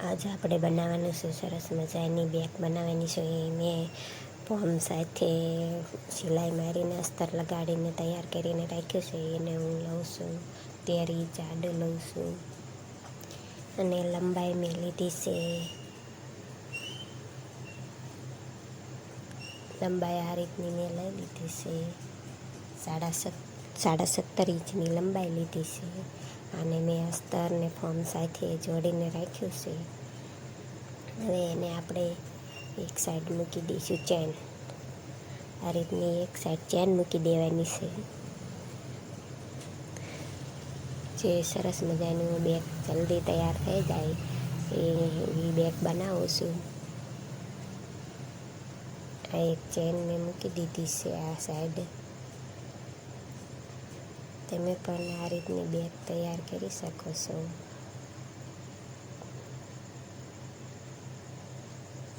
આજે આપણે બનાવવાનું છે સરસ મજાની બેગ બનાવવાની છે. મેં પોમ સાથે સિલાઈ મારીને અસ્તર લગાડીને તૈયાર કરીને રાખ્યું છે. એને હું લઉં છું, તેરી જાડું લઉં છું અને લંબાઈ મેં લીધી છે. લંબાઈ આ રીતની મેં લઈ લીધી છે. 17.5 ઇંચની લંબાઈ લીધી છે અને મેં અસ્તરને ફોર્મ સાથે જોડીને રાખ્યું છે. હવે એને આપણે એક સાઈડ મૂકી દઈશું ચેન. આ રીતની એક સાઈડ ચેન મૂકી દેવાની છે. જે સરસ મજાનું બેગ જલ્દી તૈયાર થઈ જાય એ બેગ બનાવું છું. આ એક ચેન મેં મૂકી દીધી છે આ સાઈડ. તમે પણ આ રીતની બેગ તૈયાર કરી શકો છો.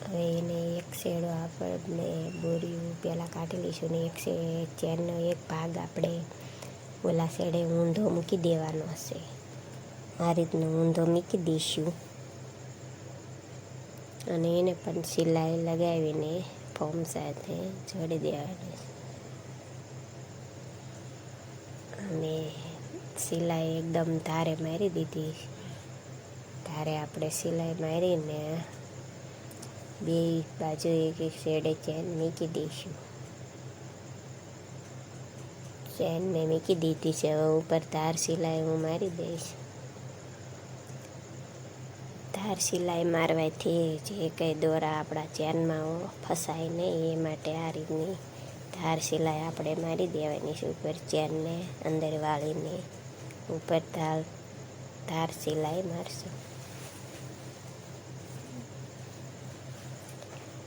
હવે એને એક શેડો આપણે બોરીયું પહેલાં કાઢી લઈશું ને એક ચેનનો એક ભાગ આપણે ઓલા શેડે ઊંધો મૂકી દેવાનો હશે. આ રીતનો ઊંધો મૂકી દઈશું અને એને પણ સિલાઈ લગાવીને ફોર્મ સાથે જોડી દેવાની. અને સિલાઈ એકદમ ધારે મારી દીધી. ધારે આપણે સિલાઈ મારીને બે બાજુ એક શેડે ચેન મૂકી દઈશું. ચેન મેં મૂકી દીધી છે. હવે ઉપર ધાર સિલાઈ હું મારી દઈશ. ધાર સિલાઈ મારવાથી જે કંઈ દોરા આપણા ચેનમાં ફસાય નહીં એ માટે આ રીતની ધાર સિલાઈ આપણે મારી દેવાની છે. ઉપર ચેનને અંદર વાળીને ઉપર ધાર સિલાઈ મારશું.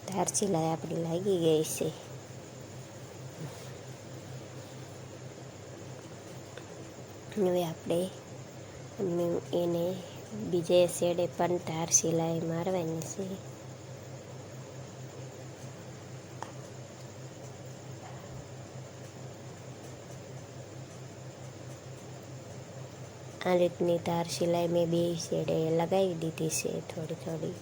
ધાર સિલાઈ આપણી લાગી ગઈ છે. હવે આપણે એને બીજે શેડે પણ ધાર સિલાઈ મારવાની છે. આ રીતની ધાર સિલાઈ મેં બે શેડે લગાવી દીધી છે થોડી થોડી.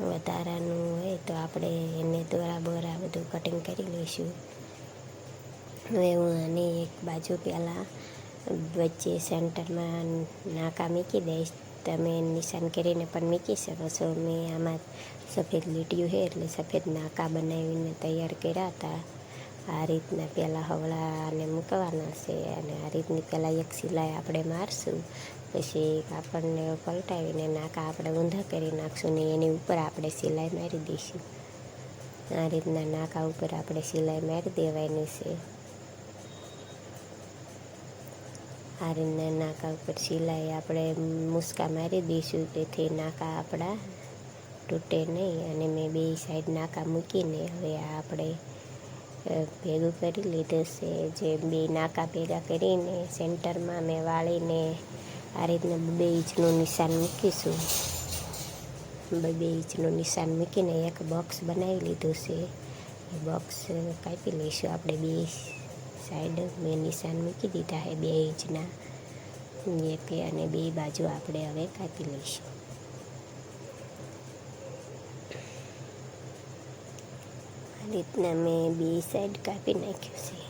વધારાનું હોય તો આપણે એને દોરા બોરા બધું કટિંગ કરી લઈશું. હવે હું આની એક બાજુ પહેલાં વચ્ચે સેન્ટરમાં નાકા મૂકી દઈશ. તમે નિશાન કરીને પણ મૂકી શકો છો. મેં આમાં સફેદ લીટીયું છે એટલે સફેદ નાકા બનાવીને તૈયાર કર્યા હતા. આ રીતના પહેલાં હવળાને મૂકવાના છે અને આ રીતની પહેલાં એક સિલાઈ આપણે મારશું. પછી કાપડને પલટાવીને નાકા આપણે ઊંધા કરી નાખશું ને એની ઉપર આપણે સિલાઈ મારી દઈશું. આ રીતના નાકા ઉપર આપણે સિલાઈ મારી દેવાની છે. આ રીતના નાકા ઉપર સિલાઈ આપણે મુસ્કા મારી દઈશું જેથી નાકા આપણા તૂટે નહીં. અને મેં બે સાઈડ નાકા મૂકીને હવે આપણે ભેગું કરી લીધું છે. જે બે નાકા ભેગા કરીને સેન્ટરમાં મેં વાળીને આ રીતના 2 ઇંચનું નિશાન મૂકીશું. 2 ઇંચનું નિશાન મૂકીને એક બોક્સ બનાવી લીધું છે. એ બોક્સ કાપી લઈશું આપણે. બે સાઈડ મેં નિશાન મૂકી દીધા છે 2 ઇંચના એક અને બે બાજુ આપણે હવે કાપી લઈશું. આ રીતના મેં બે સાઈડ કાપી નાખ્યું છે.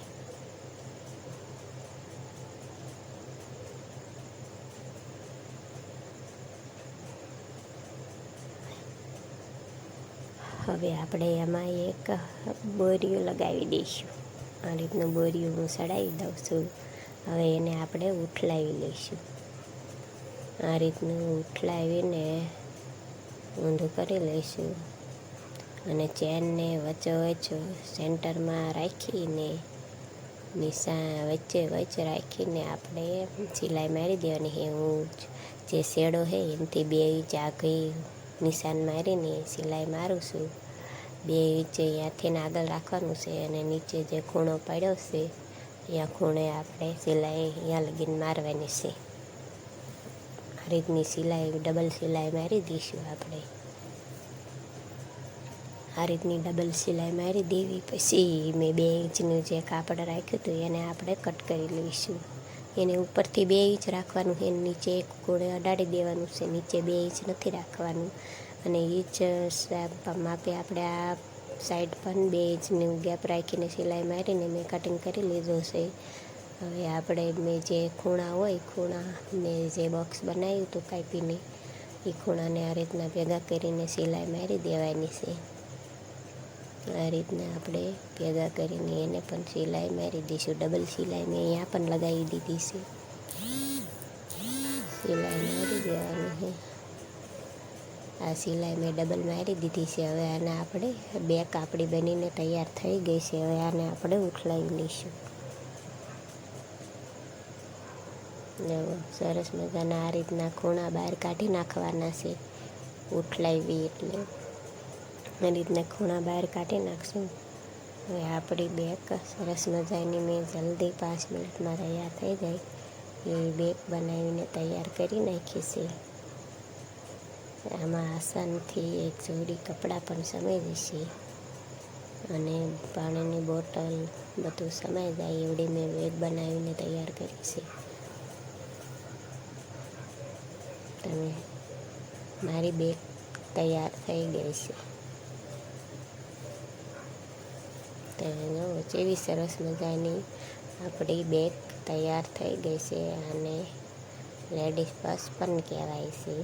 હવે આપણે એમાં એક બોરીયું લગાવી દઈશું. આ રીતનું બોરીયું હું સડાવી દઉં છું. હવે એને આપણે ઉઠલાવી લઈશું. આ રીતનું ઉઠલાવીને ઊંધું કરી લઈશું અને ચેનને વચ્ચોવચ્ચ સેન્ટરમાં રાખીને વચ્ચે રાખીને આપણે સિલાઈ મારી દેવાની છે. હું જે શેડો છે એનાથી 2 ઇંચ આગળ નિશાન મારીને સિલાઈ મારું છું. 2 ઇંચ અહીંયાથી આગળ રાખવાનું છે અને નીચે જે ખૂણો પડ્યો છે અહીંયા ખૂણે આપણે સિલાઈ અહીંયા લગીને મારવાની છે. આ રીતની સિલાઈ ડબલ સિલાઈ મારી દઈશું આપણે. આ રીતની ડબલ સિલાઈ મારી દેવી. પછી મેં 2 ઇંચનું જે કાપડ રાખ્યું હતું એને આપણે કટ કરી લઈશું. એને ઉપરથી 2 ઇંચ રાખવાનું છે, નીચે એક ગોળે અડાડી દેવાનું છે, નીચે 2 ઇંચ નથી રાખવાનું. અને એ જ માપે આપણે આ સાઈડ પણ 2 ઇંચનું ગેપ રાખીને સિલાઈ મારીને મેં કટિંગ કરી લીધું છે. હવે આપણે મેં જે ખૂણા હોય, ખૂણા મેં જે બોક્સ બનાવ્યું હતું કાપીને, એ ખૂણાને આ રીતના ભેગા કરીને સિલાઈ મારી દેવાની છે. આ રીતના આપણે ભેગા કરીને એને પણ સિલાઈ મારી દઈશું. ડબલ સિલાઈ મેં અહીંયા પણ લગાવી દીધી છે. સિલાઈ મારી દેવાની છે. આ સિલાઈ મેં ડબલ મારી દીધી છે. હવે આને આપણે બેક આપણી બનીને તૈયાર થઈ ગઈ છે. હવે આને આપણે ઉઠલાવી લઈશું. સરસ મજાના આ રીતના ખૂણા બહાર કાઢી નાખવાના છે. ઉઠલાવી એટલે આ રીતના ખૂણા બહાર કાઢી નાખશું. હવે આપણી બેક સરસ મજાની મેં જલ્દી 5 મિનિટમાં તૈયાર થઈ જાય એ બેક બનાવીને તૈયાર કરી નાખી છે. આમાં આસાનથી એક જોડી કપડાં પણ સમાઈ જશે અને પાણીની બોટલ બધું સમાઈ જાય એવડી મેં બેગ બનાવીને તૈયાર કરી છે. તમે મારી બેગ તૈયાર થઈ ગઈ છે. તમે જુઓ કેવી સરસ મજાની આપણી બેગ તૈયાર થઈ ગઈ છે. અને લેડીઝ પર્સ પણ કહેવાય છે.